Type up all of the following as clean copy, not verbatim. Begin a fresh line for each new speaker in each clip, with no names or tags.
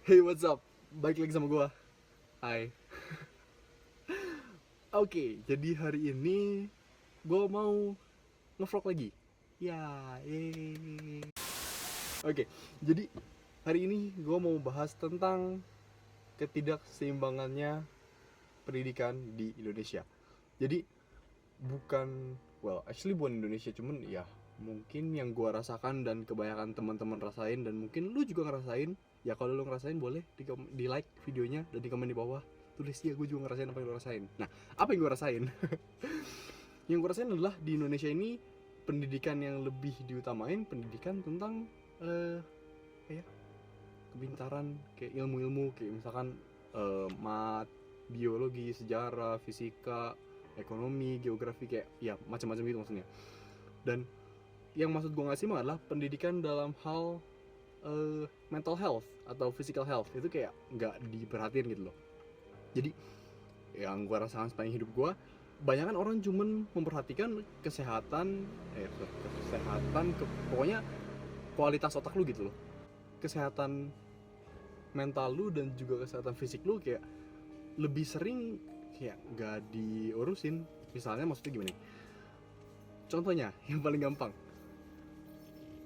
Hey, what's up? Balik lagi sama gua. Hai. Oke, jadi hari ini gua mau ngevlog lagi. Ya, yeay. Oke, jadi hari ini gua mau bahas tentang ketidakseimbangannya pendidikan di Indonesia. Jadi bukan Indonesia, cuman ya mungkin yang gua rasakan dan kebanyakan teman-teman rasain dan mungkin lu juga ngerasain. Ya kalau lu ngerasain boleh di like videonya dan di komen di bawah, tulis ya gue juga ngerasain apa yang lu rasain. Nah, apa yang gue rasain? Yang gue rasain adalah di Indonesia ini pendidikan yang lebih diutamain pendidikan tentang kayak kepintaran, kayak ilmu-ilmu kayak misalkan mat, biologi, sejarah, fisika, ekonomi, geografi, kayak ya macam-macam gitu maksudnya. Dan yang maksud gue ngasih mah adalah pendidikan dalam hal mental health atau physical health itu kayak nggak diperhatiin gitu loh. Jadi yang gue rasakan sepanjang hidup gue, banyak kan orang cuman memperhatikan pokoknya kualitas otak lu gitu loh, kesehatan mental lu dan juga kesehatan fisik lu kayak lebih sering kayak nggak diurusin. Misalnya maksudnya gimana nih? Contohnya yang paling gampang,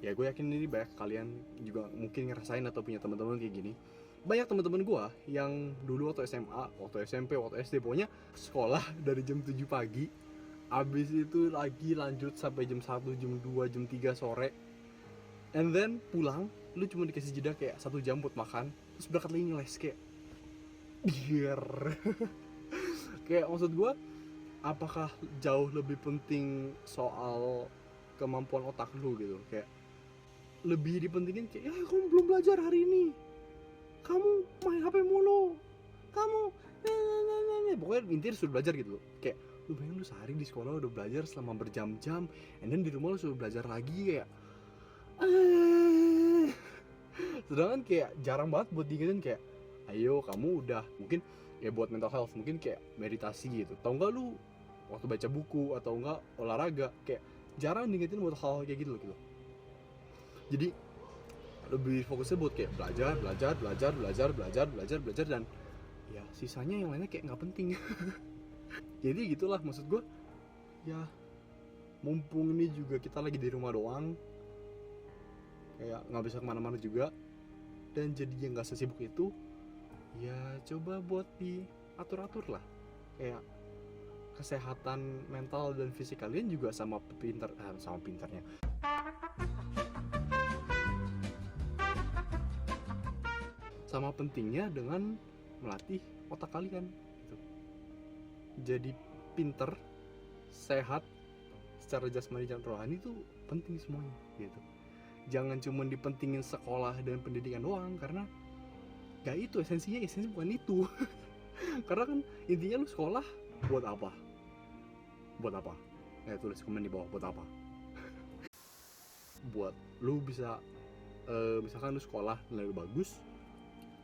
ya gue yakin ini banyak kalian juga mungkin ngerasain atau punya teman-teman kayak gini. Banyak teman-teman gue yang dulu waktu SMA, waktu SMP, waktu SD, pokoknya sekolah dari jam 7 pagi, abis itu lagi lanjut sampai jam 1, jam 2, jam 3 sore, and then pulang lu cuma dikasih jeda kayak 1 jam buat makan, terus berangkat lagi ngeles kayak biar kayak maksud gue, apakah jauh lebih penting soal kemampuan otak lu gitu, kayak lebih dipentingin kayak ya kamu belum belajar hari ini, kamu main HP mulu, kamu pokoknya intinya suruh belajar gitu loh. Kayak lu bayangin lu sehari di sekolah udah belajar selama berjam-jam, and then di rumah lu suruh belajar lagi kayak sedangkan kayak jarang banget buat diingetin kayak ayo kamu udah mungkin ya buat mental health mungkin kayak meditasi gitu, tau nggak lu waktu baca buku atau enggak olahraga, kayak jarang diingetin buat hal kayak gitu loh gitu. Jadi lebih fokusnya buat kayak belajar dan ya sisanya yang lainnya kayak nggak penting. Jadi gitulah maksud gue, ya mumpung ini juga kita lagi di rumah doang, kayak nggak bisa kemana-mana juga, dan jadinya nggak sesibuk itu, ya coba buat diatur-atur lah, kayak kesehatan mental dan fisik kalian juga sama pintarnya, sama pentingnya dengan melatih otak kalian gitu. Jadi pinter, sehat secara jasmani dan rohani itu penting semuanya gitu. Jangan cuma dipentingin sekolah dan pendidikan doang, karena gak itu esensinya bukan itu. Karena kan intinya lu sekolah buat apa? Ya tulis komen di bawah, buat apa? Buat lu bisa misalkan lu sekolah nilai lu bagus,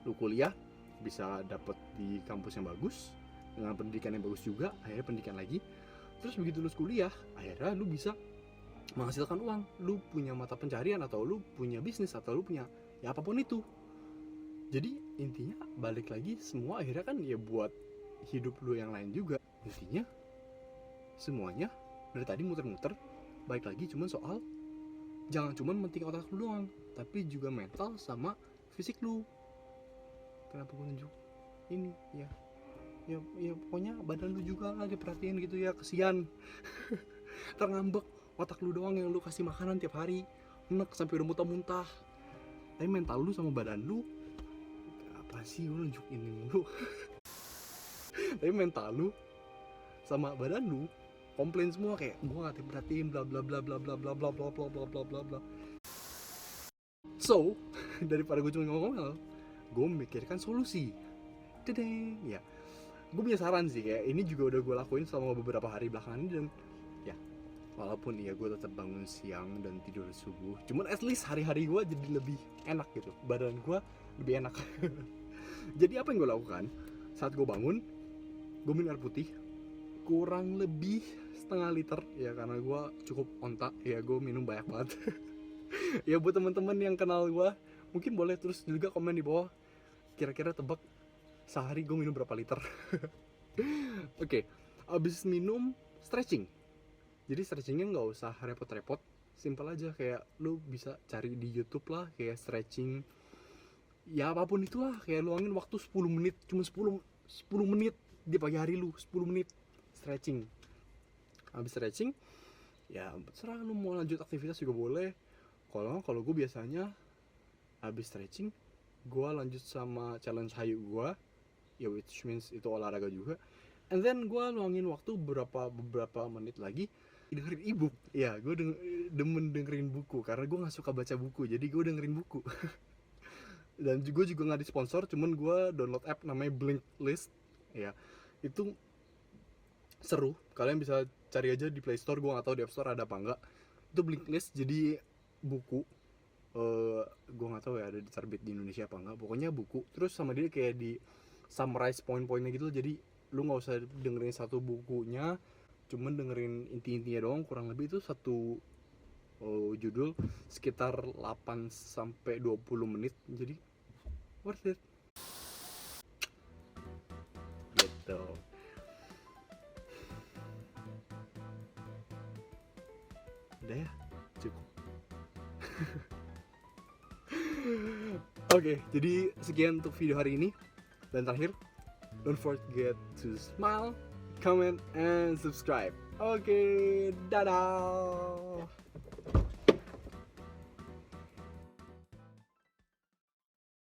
lu kuliah bisa dapet di kampus yang bagus dengan pendidikan yang bagus juga, akhirnya pendidikan lagi, terus begitu lu kuliah akhirnya lu bisa menghasilkan uang, lu punya mata pencarian atau lu punya bisnis atau lu punya ya apapun itu. Jadi intinya balik lagi semua akhirnya kan ya buat hidup lu yang lain juga. Intinya semuanya dari tadi muter-muter balik lagi cuman soal jangan cuman penting otak lu doang, tapi juga mental sama fisik lu. Kenapa gue nunjuk ini ya pokoknya badan lu juga lagi perhatiin gitu ya, kesian. Terngambek otak lu doang yang lu kasih makanan tiap hari, enek sampai udah muntah-muntah, tapi mental lu sama badan lu apa sih lu nunjuk ini mulu. Tapi mental lu sama badan lu komplain semua kayak gua gak perhatiin bla bla bla bla bla bla bla bla bla bla bla bla bla. So daripada gue cuma ngomong, gue memikirkan solusi. Dedeng ya, gue punya saran sih, kayak ini juga udah gue lakuin selama beberapa hari belakangan ini, dan ya walaupun ya gue tetap bangun siang dan tidur subuh, cuman at least hari-hari gue jadi lebih enak gitu, badan gue lebih enak. Jadi apa yang gue lakukan saat gue bangun, gue minum air putih kurang lebih setengah liter ya, karena gue cukup ontak ya, gue minum banyak banget. Ya buat teman-teman yang kenal gue mungkin boleh terus juga komen di bawah, kira-kira tebak sehari gue minum berapa liter? Oke, abis minum stretching. Jadi stretchingnya nggak usah repot-repot, simple aja, kayak lu bisa cari di YouTube lah kayak stretching. Ya apapun itulah, kayak luangin waktu 10 menit, cuma 10 menit di pagi hari lu, 10 menit stretching. Habis stretching, ya terserah lu mau lanjut aktivitas juga boleh. Kalau gue biasanya habis stretching, gue lanjut sama challenge hayu gue, ya which means itu olahraga juga. And then gue luangin waktu beberapa menit lagi dengerin ebook. Ya gue demen dengerin buku karena gue nggak suka baca buku, jadi gue dengerin buku. Dan gue juga nggak disponsor, cuman gue download app namanya Blinkist. Ya itu seru, kalian bisa cari aja di Play Store, gue nggak tahu di App Store ada apa enggak. Itu Blinkist, jadi buku. Gue nggak tahu ya ada diterbit di Indonesia apa enggak, pokoknya buku. Terus sama dia kayak di summarize poin-poinnya gitu, jadi lu nggak usah dengerin satu bukunya, cuman dengerin inti-intinya doang. Kurang lebih itu satu judul sekitar 8-20 menit, jadi worth it gitu. Udah ya, cukup. Oke, jadi sekian untuk video hari ini. Dan terakhir, don't forget to smile, comment, and subscribe. Oke, dadah.